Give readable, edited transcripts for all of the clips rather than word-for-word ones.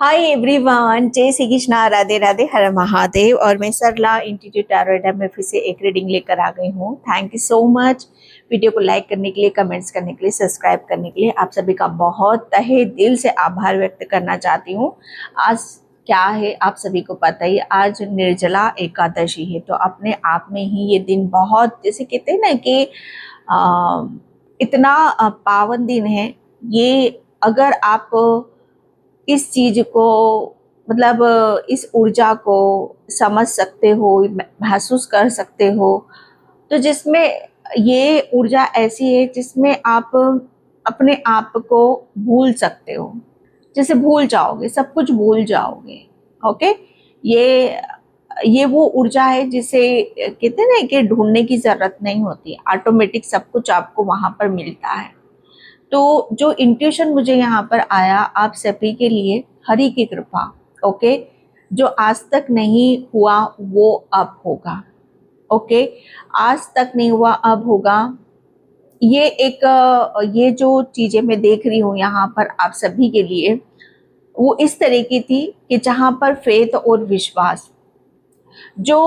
Hi everyone, जय श्री कृष्णा, राधे राधे, हर महादेव। और मैं सरला इंस्टीट्यूट टैरो में फिर से एक रीडिंग लेकर आ गई हूँ। Thank you so much video को लाइक करने के लिए, कमेंट्स करने के लिए, सब्सक्राइब करने के लिए। आप सभी का बहुत तहे दिल से आभार व्यक्त करना चाहती हूँ। आज क्या है आप सभी को पता ही, आज निर्जला एकादशी है। तो अपने आप में ही ये दिन बहुत, जैसे कहते हैं ना कि इतना पावन दिन है ये। अगर आप इस चीज को, मतलब इस ऊर्जा को समझ सकते हो, महसूस कर सकते हो, तो जिसमें ये ऊर्जा ऐसी है जिसमें आप अपने आप को भूल सकते हो। जैसे भूल जाओगे, सब कुछ भूल जाओगे। ओके, ये वो ऊर्जा है जिसे कहते हैं ना कि ढूंढने की जरूरत नहीं होती, ऑटोमेटिक सब कुछ आपको वहां पर मिलता है। तो जो इंट्यूशन मुझे यहाँ पर आया आप सभी के लिए, हरि की कृपा। ओके, जो आज तक नहीं हुआ वो अब होगा। ओके, आज तक नहीं हुआ अब होगा। ये एक ये जो चीजें मैं देख रही हूँ यहाँ पर आप सभी के लिए, वो इस तरह की थी कि जहाँ पर फेथ और विश्वास, जो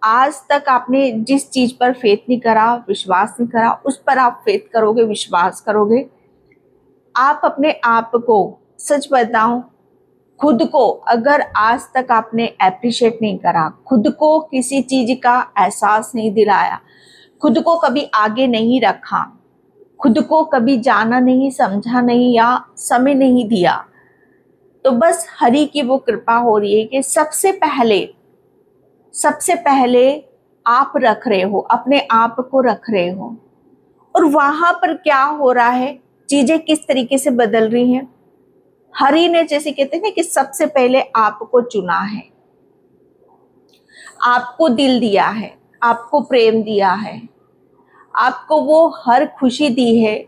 आज तक आपने जिस चीज पर फेथ नहीं करा, विश्वास नहीं करा, उस पर आप फेथ करोगे, विश्वास करोगे। आप अपने आप को, सच बताऊं, खुद को अगर आज तक आपने अप्रिशिएट नहीं करा, खुद को किसी चीज का एहसास नहीं दिलाया, खुद को कभी आगे नहीं रखा, खुद को कभी जाना नहीं, समझा नहीं या समय नहीं दिया, तो बस हरि की वो कृपा हो रही है कि सबसे पहले आप रख रहे हो, अपने आप को रख रहे हो। और वहां पर क्या हो रहा है, चीजें किस तरीके से बदल रही हैं। हरि ने, जैसे कहते हैं ना कि सबसे पहले आपको चुना है, आपको दिल दिया है, आपको प्रेम दिया है, आपको वो हर खुशी दी है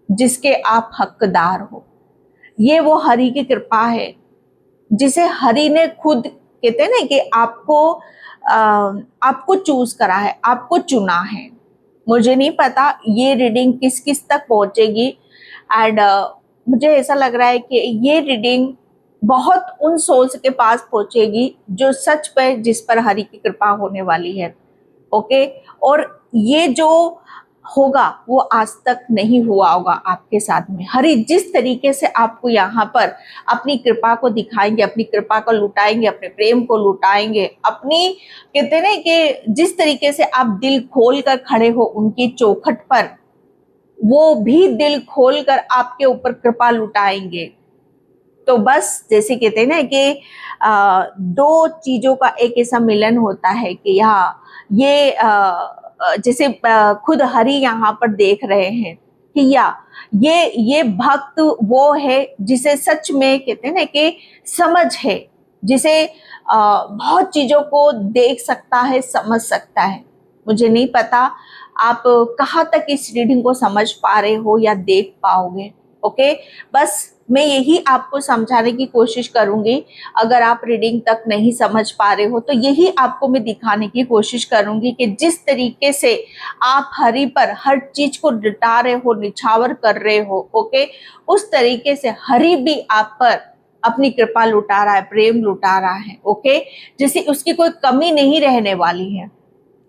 जिसके आप हकदार हो। ये वो हरि की कृपा है जिसे हरि ने खुद, कहते हैं ना कि आपको चूज करा है, आपको चुना है। मुझे नहीं पता ये रीडिंग किस किस तक पहुंचेगी, एंड मुझे ऐसा लग रहा है कि ये रीडिंग बहुत उन सोल्स के पास पहुंचेगी जो सच पे, जिस पर हरि की कृपा होने वाली है। ओके, और ये जो होगा वो आज तक नहीं हुआ होगा आपके साथ में। हरि जिस तरीके से आपको यहाँ पर अपनी कृपा को दिखाएंगे, अपनी कृपा को लुटाएंगे, अपने प्रेम को लुटाएंगे, अपनी, कहते हैं ना कि जिस तरीके से आप दिल खोल कर खड़े हो उनकी चौखट पर, वो भी दिल खोल कर आपके ऊपर कृपा लुटाएंगे। तो बस जैसे कहते हैं ना कि दो चीजों का एक ऐसा मिलन होता है कि यहाँ ये जैसे खुद हरि यहाँ पर देख रहे हैं कि ये भक्त वो है जिसे सच में, कहते हैं ना कि समझ है, जिसे बहुत चीजों को देख सकता है, समझ सकता है। मुझे नहीं पता आप कहाँ तक इस रीडिंग को समझ पा रहे हो या देख पाओगे। ओके, बस मैं यही आपको समझाने की कोशिश करूंगी। अगर आप रीडिंग तक नहीं समझ पा रहे हो तो यही आपको मैं दिखाने की कोशिश करूंगी कि जिस तरीके से आप हरि पर हर चीज को लुटा रहे हो, निछावर कर रहे हो, ओके, उस तरीके से हरि भी आप पर अपनी कृपा लुटा रहा है, प्रेम लुटा रहा है। ओके, जैसे उसकी कोई कमी नहीं रहने वाली है,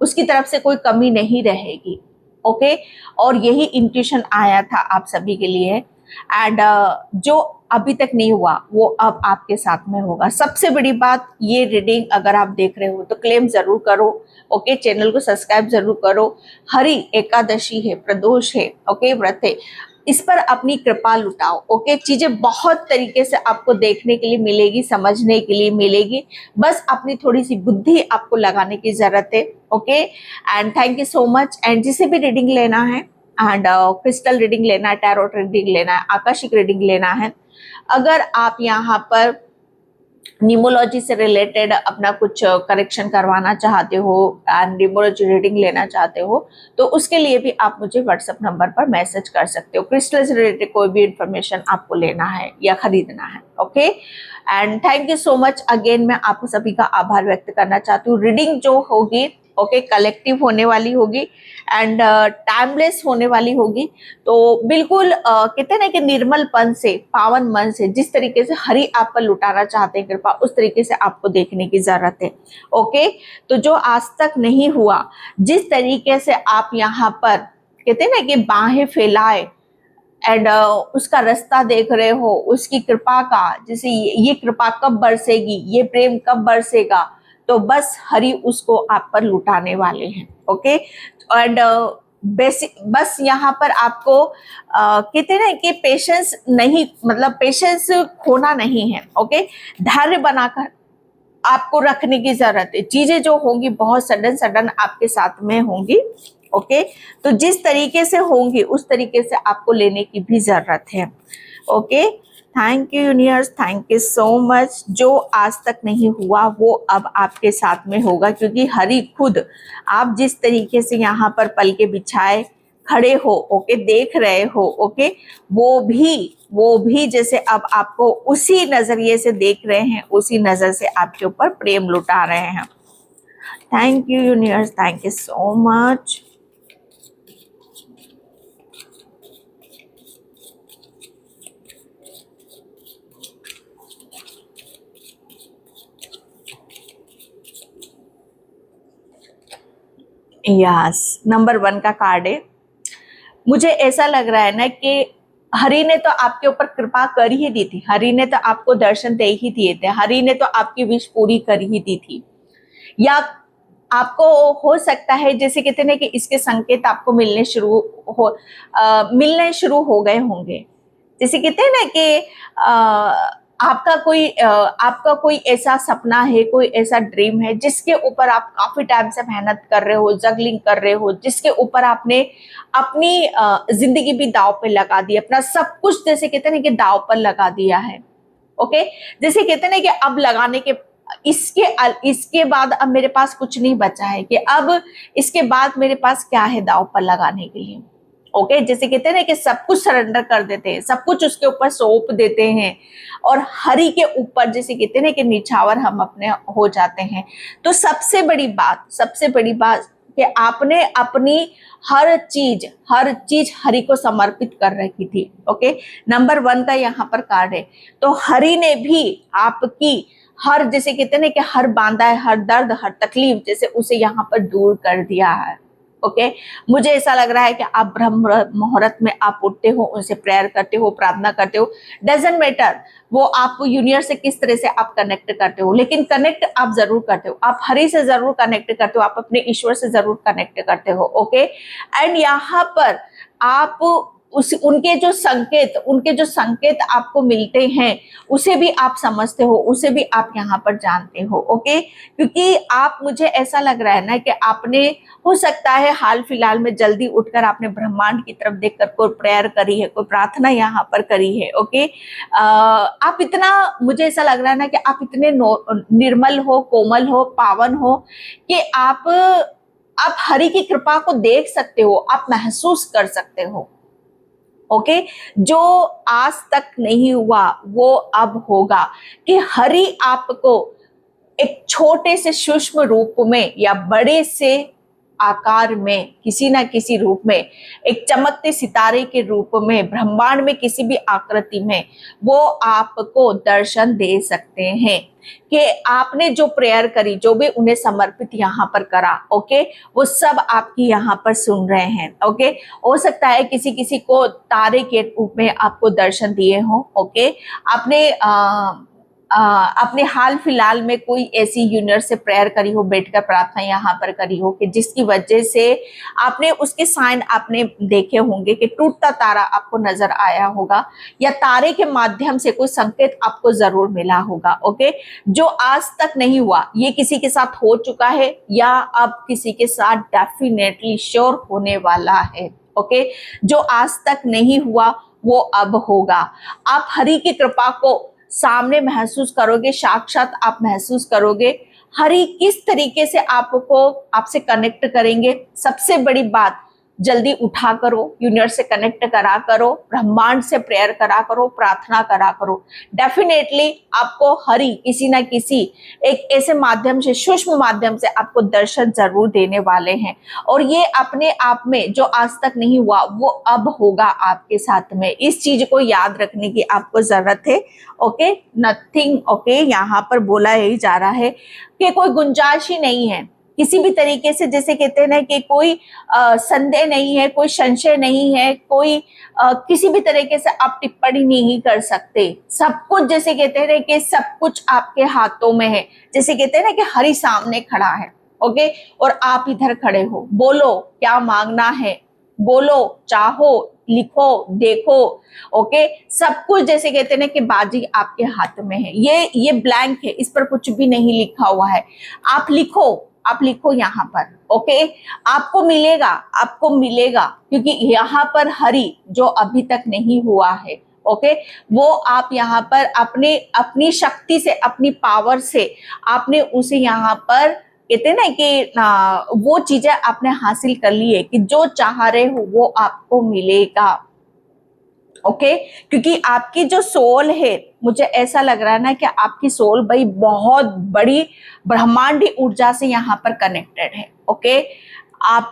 उसकी तरफ से कोई कमी नहीं रहेगी। ओके, और यही इंट्यूशन आया था आप सभी के लिए। एंड जो अभी तक नहीं हुआ वो अब आपके साथ में होगा। सबसे बड़ी बात, ये रीडिंग अगर आप देख रहे हो तो क्लेम जरूर करो। ओके, चैनल को सब्सक्राइब जरूर करो। हरि एकादशी है, प्रदोष है, ओके, व्रत है, इस पर अपनी कृपा लुटाओ। ओके, चीजें बहुत तरीके से आपको देखने के लिए मिलेगी, समझने के लिए मिलेगी, बस अपनी थोड़ी सी बुद्धि आपको लगाने की जरूरत है। Okay, and thank you so much. And जिसे भी रीडिंग लेना है, एंड क्रिस्टल रीडिंग लेना है, टैरोट रीडिंग लेना है, आकाशिक रीडिंग लेना है, अगर आप यहाँ पर न्यूमोलॉजी से रिलेटेड अपना कुछ करेक्शन करवाना चाहते हो एंड न्यूमोलॉजी रीडिंग लेना चाहते हो, तो उसके लिए भी आप मुझे व्हाट्सएप नंबर पर मैसेज कर सकते हो। क्रिस्टल से रिलेटेड कोई भी इंफॉर्मेशन आपको लेना है या खरीदना है। Okay, and thank you so much again. मैं आपको सभी का आभार व्यक्त करना चाहती हूँ। रीडिंग जो होगी, ओके, कलेक्टिव होने वाली होगी एंड टाइमलेस होने वाली होगी। तो बिल्कुल कहते हैं ना कि निर्मलपन से, पावन मन से, जिस तरीके से हरि आप पर लुटाना चाहते हैं कृपा, उस तरीके से आपको देखने की जरूरत है। ओके, तो जो आज तक नहीं हुआ, जिस तरीके से आप यहाँ पर कहते हैं ना कि बाहें फैलाए एंड उसका रास्ता देख रहे हो, उसकी कृपा का, जैसे ये कृपा कब बरसेगी, ये प्रेम कब बरसेगा, तो बस हरि उसको आप पर लुटाने वाले हैं। ओके, एंड बस यहाँ पर आपको कहते हैं ना कि पेशेंस नहीं, मतलब पेशेंस खोना नहीं है। ओके, धैर्य बनाकर आपको रखने की जरूरत है। चीजें जो होंगी बहुत सडन आपके साथ में होंगी। ओके, तो जिस तरीके से होंगी उस तरीके से आपको लेने की भी जरूरत है। Okay, thank you universe, thank you so much. जो आज तक नहीं हुआ वो अब आपके साथ में होगा, क्योंकि हरि खुद आप जिस तरीके से यहाँ पर पल के बिछाए खड़े हो, ओके, देख रहे हो, ओके, वो भी जैसे अब आपको उसी नजरिए से देख रहे हैं, उसी नजर से आपके ऊपर प्रेम लुटा रहे हैं। Thank you universe, thank you so much. Yes, number 1 का कार्ड है। मुझे ऐसा लग रहा है ना कि हरि ने तो आपके ऊपर कृपा कर ही दी थी, हरि ने तो आपको दर्शन दे ही दिए थे, हरि ने तो आपकी विश पूरी कर ही दी थी। या आपको हो सकता है, जैसे कहते हैं कि इसके संकेत आपको मिलने शुरू हो गए होंगे। जैसे कहते हैं ना कि आपका कोई ऐसा सपना है, कोई ऐसा ड्रीम है जिसके ऊपर आप काफी टाइम से मेहनत कर रहे हो, जगलिंग कर रहे हो, जिसके ऊपर आपने अपनी जिंदगी भी दाव पे लगा दी, अपना सब कुछ जैसे कहते हैं ना कि दाव पर लगा दिया है। ओके, जैसे कहते हैं ना कि अब लगाने के इसके बाद अब मेरे पास कुछ नहीं बचा है, कि अब इसके बाद मेरे पास क्या है दाव पर लगाने के लिए। ओके, जैसे कहते हैं ना कि सब कुछ सरेंडर कर देते हैं, सब कुछ उसके ऊपर सौंप देते हैं और हरि के ऊपर जैसे कहते हैं ना कि निछावर हम अपने हो जाते हैं। तो सबसे बड़ी बात कि आपने अपनी हर चीज हरि को समर्पित कर रखी थी। ओके, नंबर 1 का यहाँ पर कार्ड है। तो हरि ने भी आपकी हर, जैसे कहते हैं ना कि हर बांधा है, हर दर्द, हर तकलीफ जैसे उसे यहाँ पर दूर कर दिया है। ओके, मुझे ऐसा लग रहा है कि आप ब्रह्म मुहूर्त में आप उठते हो, उनसे प्रेयर करते हो, प्रार्थना करते हो, डजंट मैटर वो आप यूनिवर्स से किस तरह से आप कनेक्ट करते हो, लेकिन कनेक्ट आप जरूर करते हो, आप हरि से जरूर कनेक्ट करते हो, आप अपने ईश्वर से जरूर कनेक्ट करते हो। ओके, एंड यहाँ पर आप उनके जो संकेत आपको मिलते हैं उसे भी आप समझते हो, उसे भी आप यहाँ पर जानते हो। ओके, क्योंकि आप, मुझे ऐसा लग रहा है ना कि आपने, हो सकता है हाल फिलहाल में जल्दी उठकर आपने ब्रह्मांड की तरफ देखकर कोई प्रेयर करी है, कोई प्रार्थना यहाँ पर करी है। ओके, आप इतना, मुझे ऐसा लग रहा है ना कि आप इतने निर्मल हो, कोमल हो, पावन हो कि आप हरि की कृपा को देख सकते हो, आप महसूस कर सकते हो। ओके, जो आज तक नहीं हुआ वो अब होगा, कि हरि आपको एक छोटे से सूक्ष्म रूप में या बड़े से आकार में, किसी ना किसी रूप में, एक चमकते सितारे के रूप में, ब्रह्मांड में किसी भी आकृति में वो आपको दर्शन दे सकते हैं कि आपने जो प्रेयर करी, जो भी उन्हें समर्पित यहाँ पर करा। ओके, वो सब आपकी यहाँ पर सुन रहे हैं। ओके, हो सकता है किसी किसी को तारे के रूप में आपको दर्शन दिए हो। ओके, आपने अपने हाल फिलहाल में कोई ऐसी यूनिवर्स से प्रेयर करी हो, बैठकर प्रार्थना यहाँ पर करी हो, कि जिसकी वजह से आपने उसके साइन आपने देखे होंगे, कि टूटता तारा आपको नजर आया होगा, या तारे के माध्यम से कोई संकेत आपको जरूर मिला होगा। ओके, जो आज तक नहीं हुआ ये किसी के साथ हो चुका है, या अब किसी के साथ डेफिनेटली श्योर होने वाला है। ओके, जो आज तक नहीं हुआ वो अब होगा। आप हरि की कृपा को सामने महसूस करोगे, साक्षात आप महसूस करोगे। हरि किस तरीके से आपको, आपसे कनेक्ट करेंगे। सबसे बड़ी बात, जल्दी उठा करो, यूनिवर्स से कनेक्ट करा करो, ब्रह्मांड से प्रेयर करा करो, प्रार्थना करा करो। डेफिनेटली आपको हरि किसी ना किसी एक ऐसे माध्यम से, सूक्ष्म माध्यम से आपको दर्शन जरूर देने वाले हैं। और ये अपने आप में जो आज तक नहीं हुआ वो अब होगा आपके साथ में। इस चीज को याद रखने की आपको जरूरत है। ओके, नथिंग, ओके, यहाँ पर बोला यही जा रहा है कि कोई गुंजाइश ही नहीं है किसी भी तरीके से, जैसे कहते हैं ना कि कोई संदेह नहीं है, कोई संशय नहीं है, कोई किसी भी तरीके से आप टिप्पणी नहीं कर सकते। सब कुछ जैसे कहते हैं कि सब कुछ आपके हाथों में है, जैसे कहते हैं ना कि हरि सामने खड़ा है। ओके, और आप इधर खड़े हो, बोलो क्या मांगना है, बोलो, चाहो, लिखो, देखो। ओके, सब कुछ जैसे कहते हैं ना कि बाजी आपके हाथ में है। ये ब्लैंक है, इस पर कुछ भी नहीं लिखा हुआ है। आप लिखो यहाँ पर। ओके, आपको मिलेगा, आपको मिलेगा, क्योंकि यहाँ पर हरि जो अभी तक नहीं हुआ है, ओके, वो आप यहाँ पर अपनी शक्ति से, अपनी पावर से आपने उसे यहाँ पर कहते हैं ना कि वो चीजें आपने हासिल कर ली है कि जो चाह रहे हो वो आपको मिलेगा। ओके, क्योंकि आपकी जो सोल है, मुझे ऐसा लग रहा है ना कि आपकी सोल भाई बहुत बड़ी ब्रह्मांडी ऊर्जा से यहाँ पर कनेक्टेड है। ओके, आप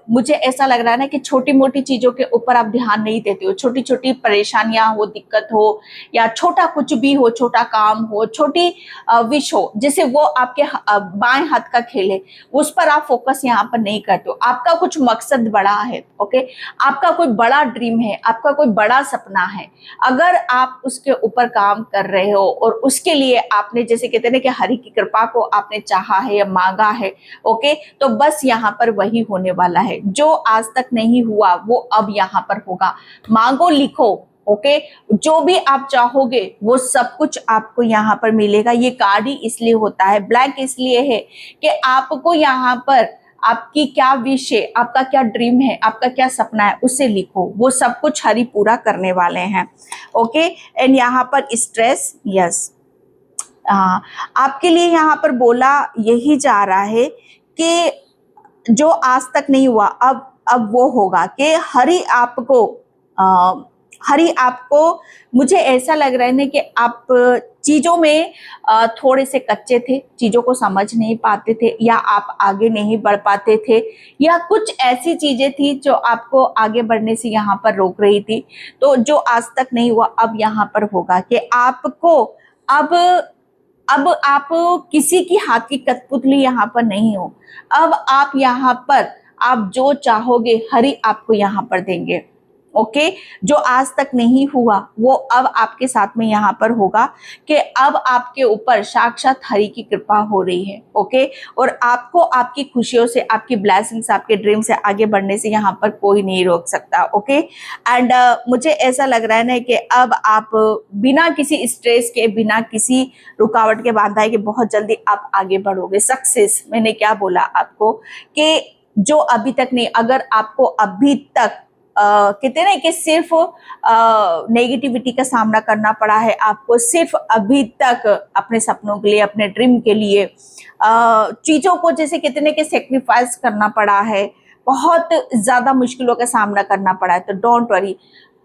मुझे ऐसा लग रहा है ना कि छोटी मोटी चीजों के ऊपर आप ध्यान नहीं देते हो। छोटी छोटी परेशानियां हो, दिक्कत हो, या छोटा कुछ भी हो, छोटा काम हो, छोटी विश हो, जैसे वो आपके बाएं हाथ का खेल है, उस पर आप फोकस यहाँ पर नहीं करते हो। आपका कुछ मकसद बड़ा है। ओके, आपका कोई बड़ा ड्रीम है, आपका कोई बड़ा सपना है। अगर आप उसके ऊपर काम कर रहे हो और उसके लिए आपने जैसे कहते हैं ना कि हरि की कृपा को आपने चाहा है या मांगा है, ओके, तो बस यहाँ पर वही होने वाला है। जो आज तक नहीं हुआ वो अब यहाँ पर होगा। मांगो, लिखो। ओके, जो भी आप चाहोगे वो सब कुछ आपको यहाँ पर मिलेगा। ये कार्ड ही इसलिए होता है, ब्लैक इसलिए है कि आपको यहाँ पर आपकी क्या विश है, आपका क्या ड्रीम है, आपका क्या सपना है, उसे लिखो। वो सब कुछ हरि पूरा करने वाले हैं। ओके, एंड यहाँ पर स्ट्रेस, यस, आपके लिए यहाँ पर बोला यही जा रहा है कि जो आज तक नहीं हुआ अब वो होगा कि हरि आपको मुझे ऐसा लग रहा है ना कि आप चीजों में थोड़े से कच्चे थे, चीजों को समझ नहीं पाते थे, या आप आगे नहीं बढ़ पाते थे, या कुछ ऐसी चीजें थी जो आपको आगे बढ़ने से यहाँ पर रोक रही थी। तो जो आज तक नहीं हुआ अब यहाँ पर होगा कि आपको अब आप किसी की हाथ की कठपुतली यहाँ पर नहीं हो। अब आप यहाँ पर आप जो चाहोगे हरि आपको यहाँ पर देंगे। ओके, जो आज तक नहीं हुआ वो अब आपके साथ में यहाँ पर होगा कि अब आपके ऊपर साक्षात हरि की कृपा हो रही है। ओके, और आपको आपकी खुशियों से, आपकी ब्लेसिंग्स, आपके ड्रीम से आगे बढ़ने से यहाँ पर कोई नहीं रोक सकता। ओके, एंड मुझे ऐसा लग रहा है ना कि अब आप बिना किसी स्ट्रेस के, बिना किसी रुकावट के बांधाए कि बहुत जल्दी आप आगे बढ़ोगे। सक्सेस, मैंने क्या बोला आपको कि जो अभी तक नहीं, अगर आपको अभी तक कहते हैं ना कि सिर्फ नेगेटिविटी का सामना करना पड़ा है, आपको सिर्फ अभी तक अपने सपनों के लिए, अपने ड्रीम के लिए चीजों को जैसे कहते हैं कि सेक्रीफाइस करना पड़ा है, बहुत ज्यादा मुश्किलों का सामना करना पड़ा है, तो डोंट वरी,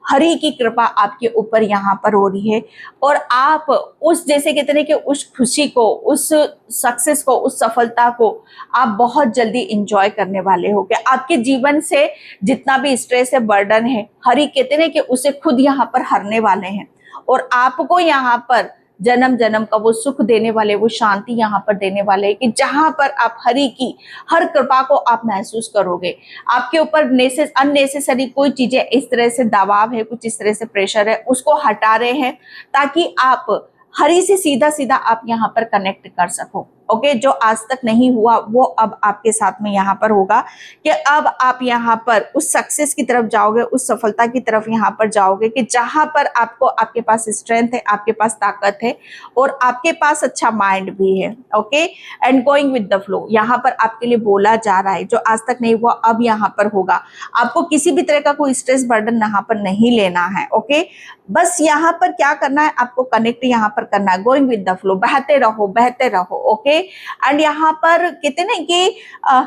हरि की कृपा आपके ऊपर यहाँ पर हो रही है। और आप उस जैसे कहते हैं कि उस खुशी को, उस सक्सेस को, उस सफलता को आप बहुत जल्दी इंजॉय करने वाले हो कि आपके जीवन से जितना भी स्ट्रेस है, बर्डन है, हरि कहते हैं कि उसे खुद यहाँ पर हरने वाले हैं। और आपको यहाँ पर जन्म जन्म का वो सुख देने वाले, वो शांति यहाँ पर देने वाले हैं कि जहां पर आप हरि की हर कृपा को आप महसूस करोगे। आपके ऊपर अननेसेसरी कोई चीजें, इस तरह से दबाव है, कुछ इस तरह से प्रेशर है, उसको हटा रहे हैं ताकि आप हरि से सीधा सीधा आप यहाँ पर कनेक्ट कर सको। ओके, जो आज तक नहीं हुआ वो अब आपके साथ में यहाँ पर होगा कि अब आप यहाँ पर उस सक्सेस की तरफ जाओगे, उस सफलता की तरफ यहाँ पर जाओगे कि जहां पर आपको, आपके पास स्ट्रेंथ है, आपके पास ताकत है और आपके पास अच्छा माइंड भी है। Okay, and going with the flow, यहाँ पर आपके लिए बोला जा रहा है जो आज तक नहीं हुआ अब यहाँ पर होगा। आपको किसी भी तरह का कोई स्ट्रेस बर्डन यहाँ पर नहीं लेना है। ओके, बस यहाँ पर क्या करना है, आपको कनेक्ट यहाँ पर करना है, गोइंग विद द फ्लो, बहते रहो, बहते रहो। ओके, एंड यहाँ पर कहते ना कि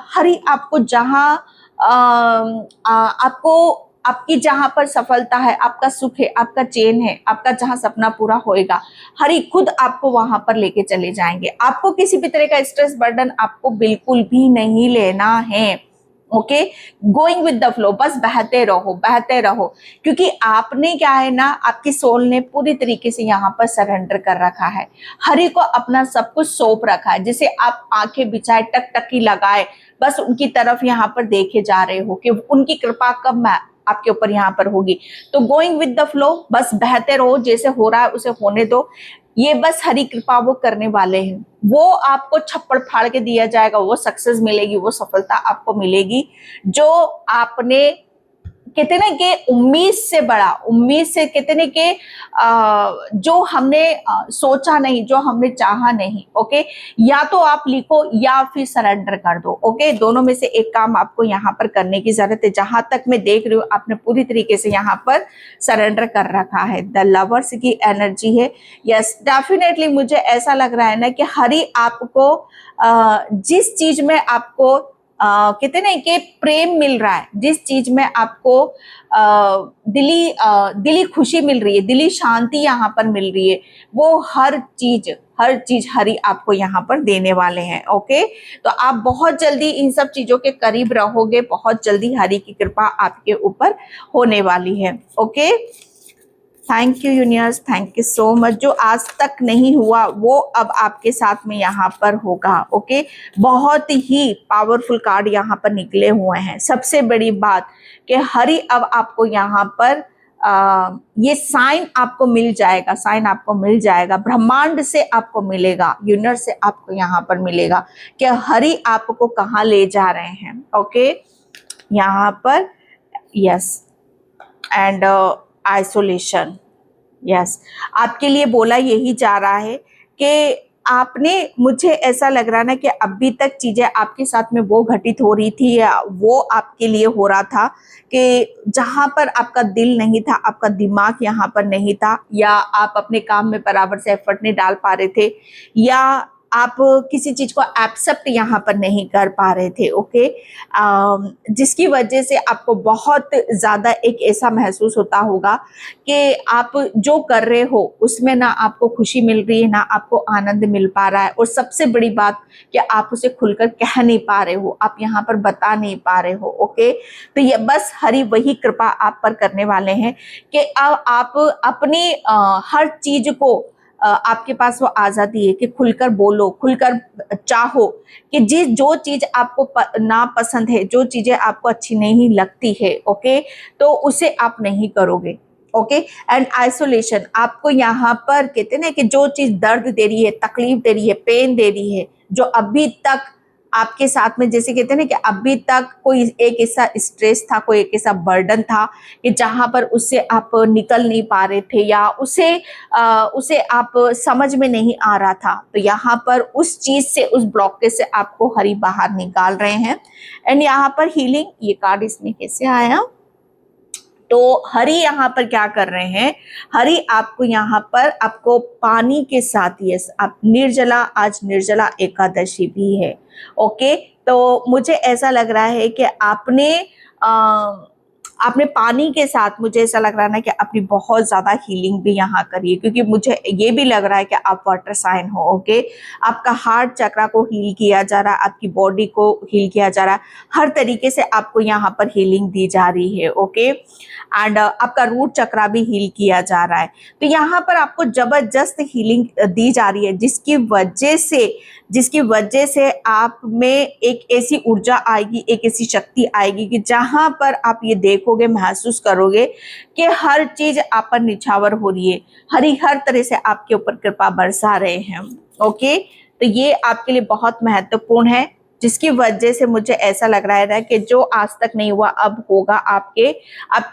हरि आपको जहां आपको आपकी जहां पर सफलता है, आपका सुख है, आपका चैन है, आपका जहां सपना पूरा होएगा, हरि खुद आपको वहां पर लेके चले जाएंगे। आपको किसी भी तरह का स्ट्रेस बर्डन आपको बिल्कुल भी नहीं लेना है। Okay, going with the flow, बस बहते रहो बहते रहो, क्योंकि आपने क्या है ना, आपकी सोल ने पूरी तरीके से यहाँ पर सरेंडर कर रखा है, हरि को अपना सब कुछ सौंप रखा है। जिसे आप आंखें बिछाए टकटकी लगाए बस उनकी तरफ यहाँ पर देखे जा रहे हो कि उनकी कृपा कब आपके ऊपर यहाँ पर होगी। तो गोइंग विद द फ्लो, बस बहते रहो, जैसे हो रहा है उसे होने दो। ये बस हरी कृपा वो करने वाले हैं, वो आपको छप्पड़ फाड़ के दिया जाएगा, वो सक्सेस मिलेगी, वो सफलता आपको मिलेगी जो आपने कहते ना कि उम्मीद से बड़ा, उम्मीद से कहते ना कि जो हमने सोचा नहीं, जो हमने चाहा नहीं। ओके, या तो आप लिखो या फिर सरेंडर कर दो। ओके, दोनों में से एक काम आपको यहाँ पर करने की जरूरत है। जहां तक मैं देख रही हूँ आपने पूरी तरीके से यहाँ पर सरेंडर कर रखा है। द लवर्स की एनर्जी है। यस, डेफिनेटली मुझे ऐसा लग रहा है ना कि हरि आपको जिस चीज में आपको कहते ना कि प्रेम मिल रहा है, जिस चीज में आपको दिली खुशी मिल रही है, दिली शांति यहाँ पर मिल रही है, वो हर चीज हरि आपको यहाँ पर देने वाले हैं। ओके, तो आप बहुत जल्दी इन सब चीजों के करीब रहोगे, बहुत जल्दी हरि की कृपा आपके ऊपर होने वाली है। Okay, thank you universe, thank you so much. जो आज तक नहीं हुआ वो अब आपके साथ में यहाँ पर होगा। ओके, बहुत ही पावरफुल कार्ड यहाँ पर निकले हुए हैं। सबसे बड़ी बात कि हरि अब आपको यहाँ पर ये साइन आपको मिल जाएगा, साइन आपको मिल जाएगा, ब्रह्मांड से आपको मिलेगा, यूनिवर्स से आपको यहाँ पर मिलेगा कि हरि आपको कहाँ ले जा रहे हैं। ओके, यहाँ पर यस, एंड आइसोलेशन, यस, आपके लिए बोला यही जा रहा है कि आपने, मुझे ऐसा लग रहा है ना कि अभी तक चीजें आपके साथ में वो घटित हो रही थी या वो आपके लिए हो रहा था कि जहां पर आपका दिल नहीं था, आपका दिमाग यहाँ पर नहीं था, या आप अपने काम में बराबर से एफर्ट नहीं डाल पा रहे थे, या आप किसी चीज को एक्सेप्ट यहाँ पर नहीं कर पा रहे थे। ओके, जिसकी वजह से आपको बहुत ज्यादा एक ऐसा महसूस होता होगा कि आप जो कर रहे हो उसमें ना आपको खुशी मिल रही है, ना आपको आनंद मिल पा रहा है, और सबसे बड़ी बात कि आप उसे खुलकर कह नहीं पा रहे हो, आप यहाँ पर बता नहीं पा रहे हो। ओके, तो ये बस हरि वही कृपा आप पर करने वाले हैं कि अब आप अपनी हर चीज को आपके पास वो आजादी है कि खुलकर बोलो, खुलकर चाहो कि जो चीज आपको ना पसंद है, जो चीजें आपको अच्छी नहीं लगती है, ओके, तो उसे आप नहीं करोगे। ओके, एंड आइसोलेशन, आपको यहाँ पर कहते ना कि जो चीज दर्द दे रही है, तकलीफ दे रही है, पेन दे रही है, जो अभी तक आपके साथ में, जैसे कहते हैं ना कि अभी तक कोई एक ऐसा स्ट्रेस था, कोई एक ऐसा बर्डन था कि जहां पर उससे आप निकल नहीं पा रहे थे, या उसे आप समझ में नहीं आ रहा था, तो यहाँ पर उस चीज से, उस ब्लॉकेज से आपको हरि बाहर निकाल रहे हैं। एंड यहाँ पर हीलिंग, ये कार्ड इसमें कैसे आया, तो हरि यहाँ पर क्या कर रहे हैं, हरि आपको यहाँ पर आपको पानी के साथ, यस, आप निर्जला, आज निर्जला एकादशी भी है। ओके, तो मुझे ऐसा लग रहा है कि आपने पानी के साथ, मुझे ऐसा लग रहा है ना कि अपनी बहुत ज्यादा हीलिंग भी यहाँ करिए, क्योंकि मुझे ये भी लग रहा है कि आप वाटर साइन हो। ओके, आपका हार्ट चक्रा को हील किया जा रहा है, आपकी बॉडी को हील किया जा रहा है, हर तरीके से आपको यहाँ पर हीलिंग दी जा रही है। ओके, एंड आपका रूट चक्रा भी हील किया जा रहा है, तो यहाँ पर आपको जबरदस्त हीलिंग दी जा रही है, जिसकी वजह से आप में एक ऐसी ऊर्जा आएगी, एक ऐसी शक्ति आएगी कि जहां पर आप ये देखोगे, महसूस करोगे कि हर चीज आप पर निछावर हो रही है, हरि हर तरह से आपके ऊपर कृपा बरसा रहे हैं। ओके, तो ये आपके लिए बहुत महत्वपूर्ण है, जिसकी वजह से मुझे ऐसा लग रहा है कि जो आज तक नहीं हुआ अब होगा आपके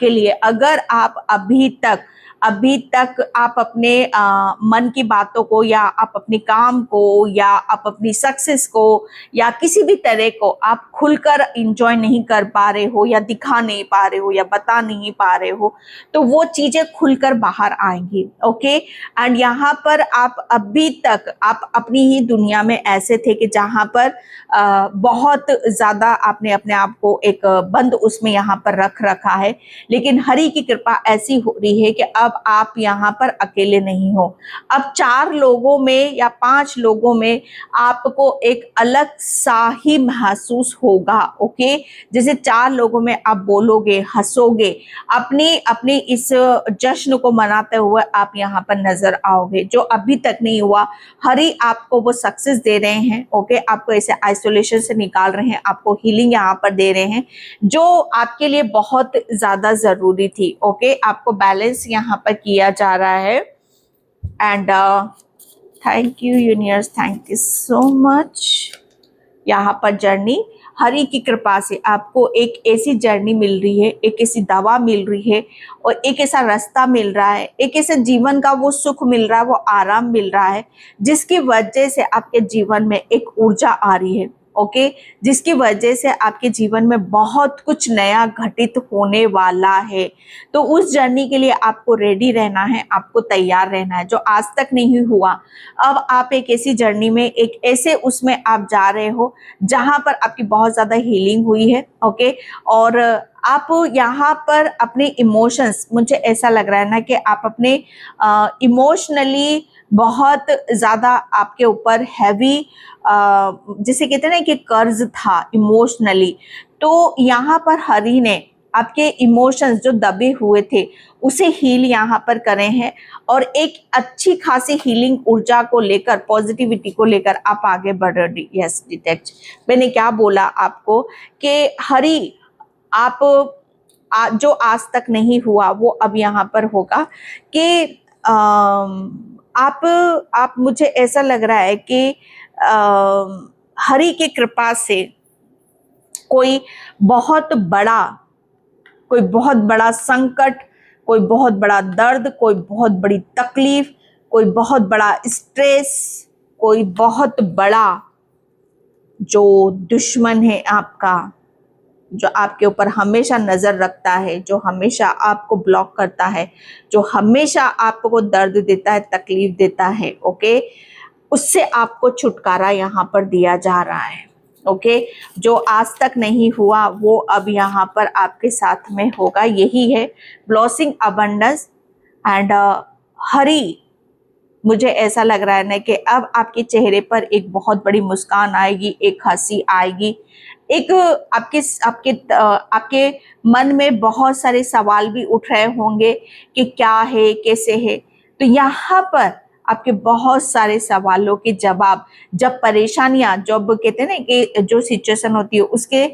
लिए। अगर आप अभी तक अभी तक आप अपने मन की बातों को या आप अपने काम को या आप अपनी सक्सेस को या किसी भी तरह को आप खुलकर एंजॉय नहीं कर पा रहे हो या दिखा नहीं पा रहे हो या बता नहीं पा रहे हो, तो वो चीजें खुलकर बाहर आएंगी। ओके, एंड यहाँ पर आप अभी तक आप अपनी ही दुनिया में ऐसे थे कि जहाँ पर बहुत ज्यादा आपने अपने आप को एक बंद उसमें यहाँ पर रख रखा है, लेकिन हरि की कृपा ऐसी हो रही है कि अब आप यहाँ पर अकेले नहीं हो। अब 4 लोगों में या 5 लोगों में आपको एक अलग सा ही महसूस होगा। ओके, जैसे 4 लोगों में आप बोलोगे, हंसोगे, अपनी अपनी इस जश्न को मनाते हुए आप यहाँ पर नजर आओगे, जो अभी तक नहीं हुआ। हरि आपको वो सक्सेस दे रहे हैं। ओके, आपको ऐसे आइसोलेशन से निकाल रहे हैं, आपको हीलिंग यहाँ पर दे रहे हैं जो आपके लिए बहुत ज्यादा जरूरी थी। ओके, आपको बैलेंस यहाँ पर किया जा रहा है। And thank you universe, thank you so much. यहाँ पर जर्नी हरि की कृपा से आपको एक ऐसी जर्नी मिल रही है, एक ऐसी दवा मिल रही है और एक ऐसा रास्ता मिल रहा है, एक ऐसे जीवन का वो सुख मिल रहा है, वो आराम मिल रहा है, जिसकी वजह से आपके जीवन में एक ऊर्जा आ रही है। ओके, जिसकी वजह से आपके जीवन में बहुत कुछ नया घटित होने वाला है। तो उस जर्नी के लिए आपको रेडी रहना है, आपको तैयार रहना है, जो आज तक नहीं हुआ। अब आप एक ऐसी जर्नी में, एक ऐसे उसमें आप जा रहे हो जहां पर आपकी बहुत ज्यादा हीलिंग हुई है। ओके, और आप यहाँ पर अपने इमोशंस, मुझे ऐसा लग रहा है ना कि आप अपने इमोशनली बहुत ज्यादा आपके ऊपर हैवी, जिसे कहते हैं ना कि कर्ज था इमोशनली, तो यहाँ पर हरि ने आपके इमोशंस जो दबे हुए थे उसे हील यहाँ पर करे हैं और एक अच्छी खासी हीलिंग ऊर्जा को लेकर, पॉजिटिविटी को लेकर आप आगे बढ़ रहे। यस डिटेक्ट, मैंने क्या बोला आपको कि हरि आप जो आज तक नहीं हुआ वो अब यहाँ पर होगा कि आप मुझे ऐसा लग रहा है कि हरि की कृपा से कोई बहुत बड़ा संकट, कोई बहुत बड़ा दर्द, कोई बहुत बड़ी तकलीफ, कोई बहुत बड़ा स्ट्रेस, कोई बहुत बड़ा जो दुश्मन है आपका, जो आपके ऊपर हमेशा नजर रखता है, जो हमेशा आपको ब्लॉक करता है, जो हमेशा आपको दर्द देता है, तकलीफ देता है। ओके, उससे आपको छुटकारा यहाँ पर दिया जा रहा है। ओके, जो आज तक नहीं हुआ वो अब यहाँ पर आपके साथ में होगा। यही है ब्लॉसिंग अबंडेंस एंड हरि। मुझे ऐसा लग रहा है ना कि अब आपके चेहरे पर एक बहुत बड़ी मुस्कान आएगी, एक हंसी आएगी, एक आपके मन में बहुत सारे सवाल भी उठ रहे होंगे कि क्या है, कैसे है। तो यहाँ पर आपके बहुत सारे सवालों के जवाब, जब परेशानियां, जब कहते हैं ना कि जो सिचुएशन होती है उसके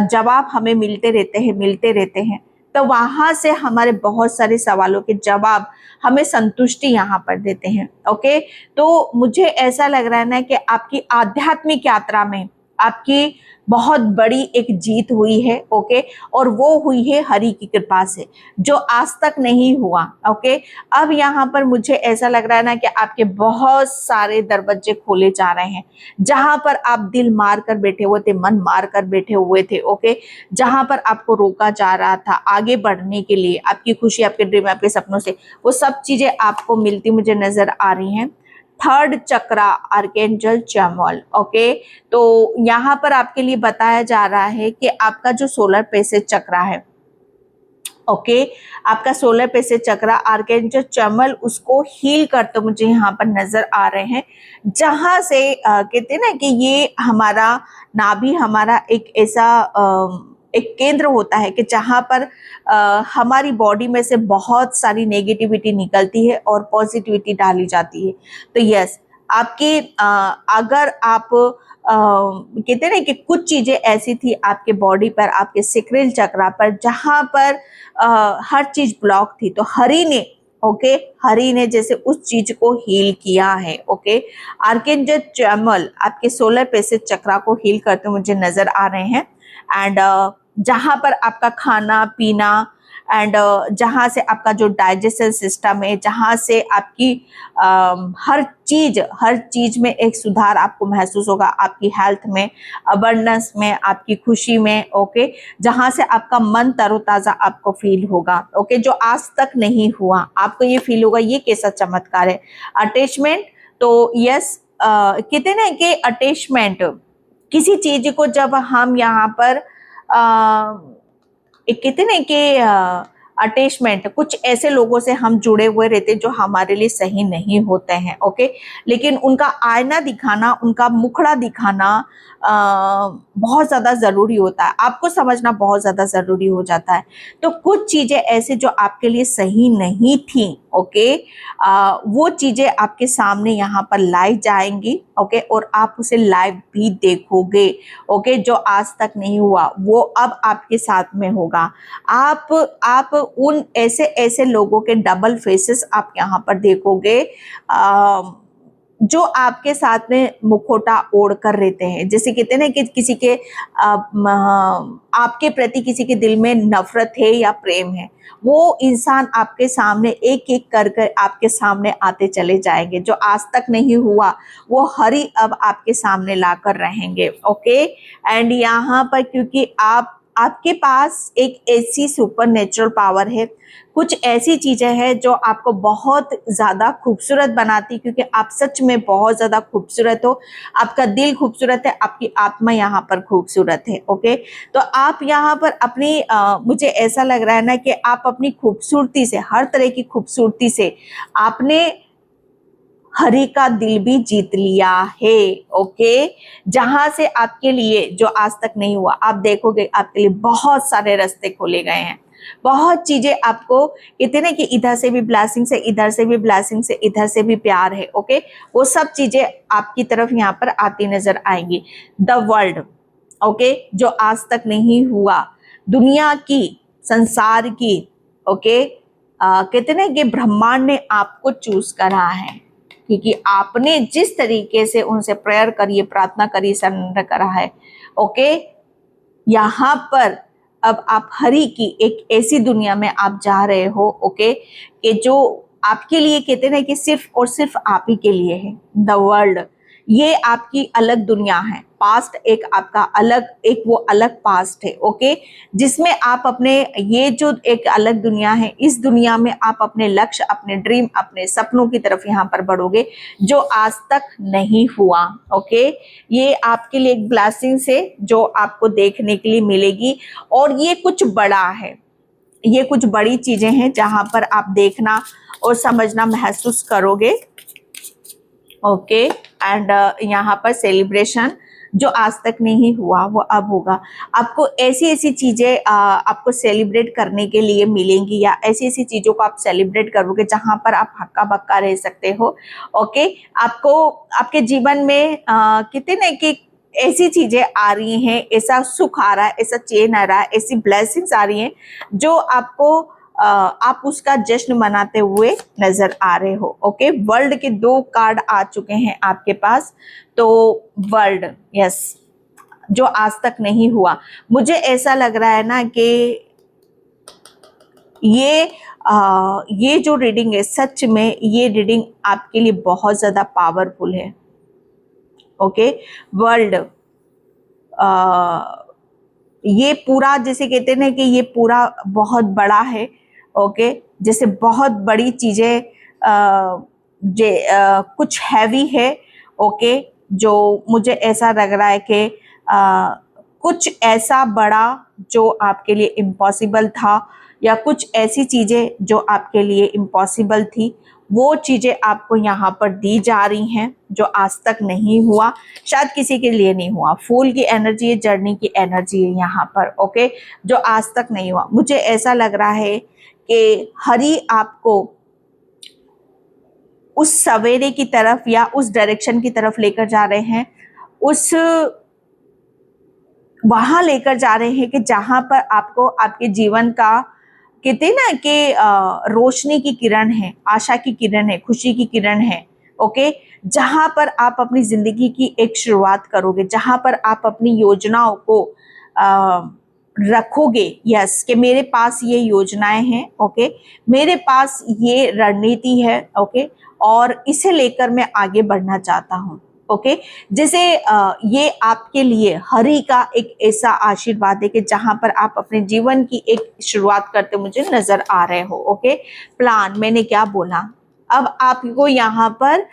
जवाब हमें मिलते रहते हैं, तो वहां से हमारे बहुत सारे सवालों के जवाब हमें संतुष्टि यहाँ पर देते हैं। ओके, तो मुझे ऐसा लग रहा है ना कि आपकी आध्यात्मिक यात्रा में आपकी बहुत बड़ी एक जीत हुई है। ओके, और वो हुई है हरि की कृपा से, जो आज तक नहीं हुआ। ओके, अब यहाँ पर मुझे ऐसा लग रहा है ना कि आपके बहुत सारे दरवाजे खोले जा रहे हैं, जहां पर आप दिल मार कर बैठे हुए थे, मन मार कर बैठे हुए थे। ओके, जहां पर आपको रोका जा रहा था आगे बढ़ने के लिए, आपकी खुशी, आपके ड्रीम, आपके सपनों से, वो सब चीजें आपको मिलती मुझे नजर आ रही हैं। 3rd चक्रा आर्कएंजल चैमुअल। ओके, तो यहाँ पर आपके लिए बताया जा रहा है कि आपका जो सोलर प्लेक्सस चक्रा है, ओके, आपका सोलर प्लेक्सस चक्रा आर्कएंजल चैमुअल उसको हील करते मुझे यहाँ पर नजर आ रहे हैं, जहां से कहते हैं ना कि ये हमारा नाभि, हमारा एक ऐसा एक केंद्र होता है कि जहां पर हमारी बॉडी में से बहुत सारी नेगेटिविटी निकलती है और पॉजिटिविटी डाली जाती है। तो यस, आपके अगर आप कहते हैं ना कि कुछ चीजें ऐसी थी आपके बॉडी पर, आपके सिक्रेल चक्रा पर, जहां पर हर चीज ब्लॉक थी, तो हरि ने, ओके, हरि ने जैसे उस चीज को हील किया है। ओके, आर्कएंजल चैमुअल आपके सोलर प्लेक्सस चक्रा को हील करते मुझे नजर आ रहे हैं। एंड जहां पर आपका खाना पीना एंड जहाँ से आपका जो डाइजेशन सिस्टम है, जहाँ से आपकी हर चीज में एक सुधार आपको महसूस होगा, आपकी हेल्थ में, अबंडेंस में, आपकी खुशी में, ओके, जहाँ से आपका मन तरोताजा आपको फील होगा, ओके, जो आज तक नहीं हुआ आपको ये फील होगा। ये कैसा चमत्कार है। अटैचमेंट, तो यस, कहते ना कि अटैचमेंट, किसी चीज को जब हम यहाँ पर एक कहते ना कि अटैचमेंट, कुछ ऐसे लोगों से हम जुड़े हुए रहते जो हमारे लिए सही नहीं होते हैं, ओके, लेकिन उनका आईना दिखाना, उनका मुखड़ा दिखाना बहुत ज्यादा जरूरी होता है, आपको समझना बहुत ज्यादा जरूरी हो जाता है। तो कुछ चीजें ऐसे जो आपके लिए सही नहीं थी, ओके, वो चीजें आपके सामने यहाँ पर लाई जाएंगी, ओके, और आप उसे लाइव भी देखोगे, ओके, जो आज तक नहीं हुआ वो अब आपके साथ में होगा। आप उन ऐसे ऐसे लोगों के डबल फेसेस आप यहाँ पर देखोगे जो आपके साथ में मुखौटा ओढ़ कर रहते हैं। जैसे कहते हैं ना कि किसी के आपके प्रति किसी के दिल में नफरत है या प्रेम है, वो इंसान आपके सामने एक एक कर कर आपके सामने आते चले जाएंगे। जो आज तक नहीं हुआ वो हर ही अब आपके सामने लाकर रहेंगे, ओके। एंड यहाँ पर क्योंकि आपके पास एक ऐसी सुपर नेचुरल पावर है, कुछ ऐसी चीजें हैं जो आपको बहुत ज्यादा खूबसूरत बनाती, क्योंकि आप सच में बहुत ज्यादा खूबसूरत हो, आपका दिल खूबसूरत है, आपकी आत्मा यहाँ पर खूबसूरत है, ओके। तो आप यहाँ पर अपनी मुझे ऐसा लग रहा है ना कि आप अपनी खूबसूरती से, हर तरह की खूबसूरती से आपने हरि का दिल भी जीत लिया है, ओके। जहां से आपके लिए जो आज तक नहीं हुआ, आप देखोगे आपके लिए बहुत सारे रास्ते खोले गए हैं, बहुत चीजें आपको कहते ना कि इधर से भी ब्लेसिंग से, इधर से भी ब्लेसिंग से, इधर से भी प्यार है, ओके, वो सब चीजें आपकी तरफ यहाँ पर आती नजर आएंगी। द वर्ल्ड, ओके, जो आज तक नहीं हुआ, दुनिया की, संसार की, ओके, कहते ना कि ब्रह्मांड ने आपको चूज करा है, क्योंकि आपने जिस तरीके से उनसे प्रेयर करी, प्रार्थना करी, सरेंडर करा है, ओके। यहाँ पर अब आप हरि की एक ऐसी दुनिया में आप जा रहे हो, ओके, कि जो आपके लिए कहते हैं कि सिर्फ और सिर्फ आप ही के लिए है। द वर्ल्ड, ये आपकी अलग दुनिया है। पास्ट एक आपका अलग, एक वो अलग पास्ट है, ओके, जिसमें आप अपने, ये जो एक अलग दुनिया है, इस दुनिया में आप अपने लक्ष्य, अपने ड्रीम, अपने सपनों की तरफ यहाँ पर बढ़ोगे, जो आज तक नहीं हुआ, ओके। ये आपके लिए एक ब्लेसिंग से जो आपको देखने के लिए मिलेगी, और ये कुछ बड़ा है, ये कुछ बड़ी चीजें हैं जहां पर आप देखना और समझना, महसूस करोगे, ओके। एंड यहाँ पर सेलिब्रेशन जो आज तक नहीं हुआ वो अब होगा। आपको ऐसी ऐसी चीजें आपको सेलिब्रेट करने के लिए मिलेंगी, या ऐसी ऐसी चीजों को आप सेलिब्रेट करोगे जहां पर आप हक्का बक्का रह सकते हो, ओके। आपको आपके जीवन में कहते ना कि ऐसी चीजें आ रही हैं, ऐसा सुख आ रहा है, ऐसा चैन आ रहा है, ऐसी ब्लेसिंग्स आ रही हैं जो आपको आप उसका जश्न मनाते हुए नजर आ रहे हो, ओके। वर्ल्ड के 2 कार्ड आ चुके हैं आपके पास, तो वर्ल्ड, यस, जो आज तक नहीं हुआ। मुझे ऐसा लग रहा है ना कि ये जो रीडिंग है, सच में ये रीडिंग आपके लिए बहुत ज्यादा पावरफुल है, ओके। वर्ल्ड, ये पूरा, जैसे कहते हैं ना कि ये पूरा बहुत बड़ा है, ओके, जैसे बहुत बड़ी चीजें कुछ हैवी है, ओके, जो मुझे ऐसा लग रहा है कि कुछ ऐसा बड़ा जो आपके लिए इम्पॉसिबल था, या कुछ ऐसी चीजें जो आपके लिए इम्पॉसिबल थी, वो चीजें आपको यहाँ पर दी जा रही हैं जो आज तक नहीं हुआ, शायद किसी के लिए नहीं हुआ। फूल की एनर्जी है, जर्नी की एनर्जी है यहाँ पर, ओके, जो आज तक नहीं हुआ। मुझे ऐसा लग रहा है कि हरि आपको उस सवेरे की तरफ या उस डायरेक्शन की तरफ लेकर जा रहे हैं, वहां लेकर जा रहे हैं कि जहां पर आपको आपके जीवन का, कहते ना कि रोशनी की किरण है, आशा की किरण है, खुशी की किरण है, ओके, जहां पर आप अपनी जिंदगी की एक शुरुआत करोगे, जहां पर आप अपनी योजनाओं को रखोगे यस कि मेरे पास ये योजनाएं हैं, ओके, मेरे पास ये रणनीति है, ओके, और इसे लेकर मैं आगे बढ़ना चाहता हूँ, ओके। जैसे ये आपके लिए हरि का एक ऐसा आशीर्वाद है कि जहां पर आप अपने जीवन की एक शुरुआत करते मुझे नजर आ रहे हो, ओके। प्लान, मैंने क्या बोला, अब आपको यहाँ पर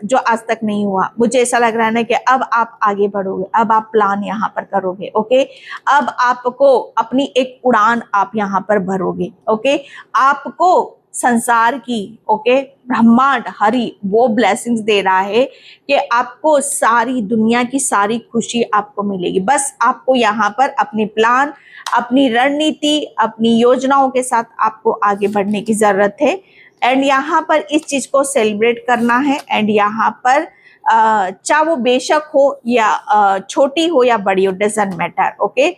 जो आज तक नहीं हुआ, मुझे ऐसा लग रहा है ना कि अब आप आगे बढ़ोगे, अब आप प्लान यहाँ पर करोगे, ओके। अब आपको अपनी एक उड़ान आप यहाँ पर भरोगे, ओके। आपको संसार की, ओके, ब्रह्मांड हरि वो ब्लेसिंग्स दे रहा है कि आपको सारी दुनिया की सारी खुशी आपको मिलेगी। बस आपको यहाँ पर अपनी प्लान, अपनी रणनीति, अपनी योजनाओं के साथ आपको आगे बढ़ने की जरूरत है। एंड यहाँ पर इस चीज को सेलिब्रेट करना है। एंड यहाँ पर चाहे वो बेशक हो या छोटी हो या बड़ी हो, डजंट मैटर, ओके।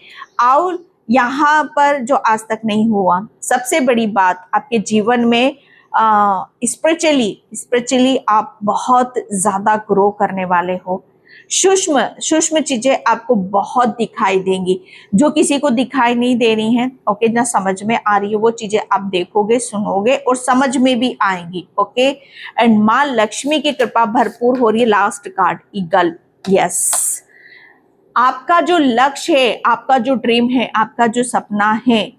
और यहाँ पर जो आज तक नहीं हुआ, सबसे बड़ी बात आपके जीवन में स्पिरिचुअली आप बहुत ज्यादा ग्रो करने वाले हो। सूक्ष्म सूक्ष्म चीजें आपको बहुत दिखाई देंगी जो किसी को दिखाई नहीं दे रही हैं, ओके, ना समझ में आ रही है, वो चीजें आप देखोगे, सुनोगे और समझ में भी आएंगी, ओके। एंड माँ लक्ष्मी की कृपा भरपूर हो रही है। Last card eagle, yes. आपका जो लक्ष्य है, आपका जो ड्रीम है, आपका जो सपना है,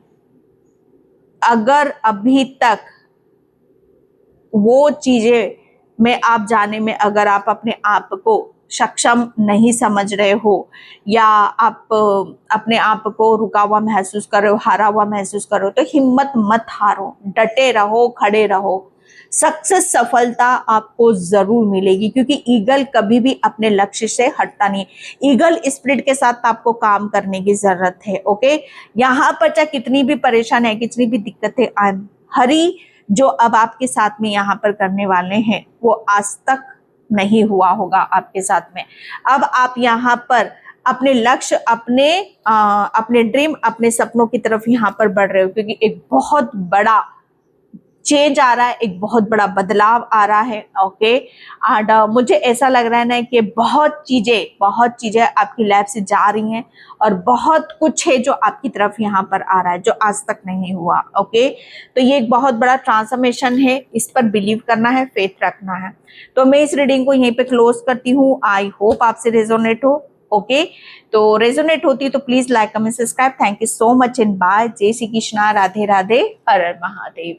अगर अभी तक वो चीजें में आप जाने में अगर आप अपने आप को सक्षम नहीं समझ रहे हो या आप अपने आप को रुका हुआ महसूस कर रहे हो, हारा हुआ महसूस कर रहे हो, तो हिम्मत मत हारो, डटे रहो, खड़े रहो। सक्सेस, सफलता आपको जरूर मिलेगी, क्योंकि ईगल कभी भी अपने लक्ष्य से हटता नहीं है। ईगल स्पिरिट के साथ आपको काम करने की जरूरत है, ओके। यहाँ पर चाहे कितनी भी परेशानी है, कितनी भी दिक्कतें आए, हरि जो अब आपके साथ में यहाँ पर करने वाले हैं वो आज तक नहीं हुआ होगा आपके साथ में। अब आप यहाँ पर अपने लक्ष्य, अपने ड्रीम, अपने सपनों की तरफ यहाँ पर बढ़ रहे हो, क्योंकि एक बहुत बड़ा चेंज आ रहा है, एक बहुत बड़ा बदलाव आ रहा है, ओके। एंड मुझे ऐसा लग रहा है ना कि बहुत चीजें आपकी लाइफ से जा रही हैं और बहुत कुछ है जो आपकी तरफ यहाँ पर आ रहा है जो आज तक नहीं हुआ, ओके। तो ये एक बहुत बड़ा ट्रांसफॉर्मेशन है, इस पर बिलीव करना है, फेथ रखना है। तो मैं इस रीडिंग को यहीं पे क्लोज करती हूँ। आई होप आपसे रेजोनेट हो, ओके। तो रेजोनेट होती है तो please like, comment, subscribe. Thank you so much and bye. जय श्री कृष्णा, राधे राधे, हर हर महादेव।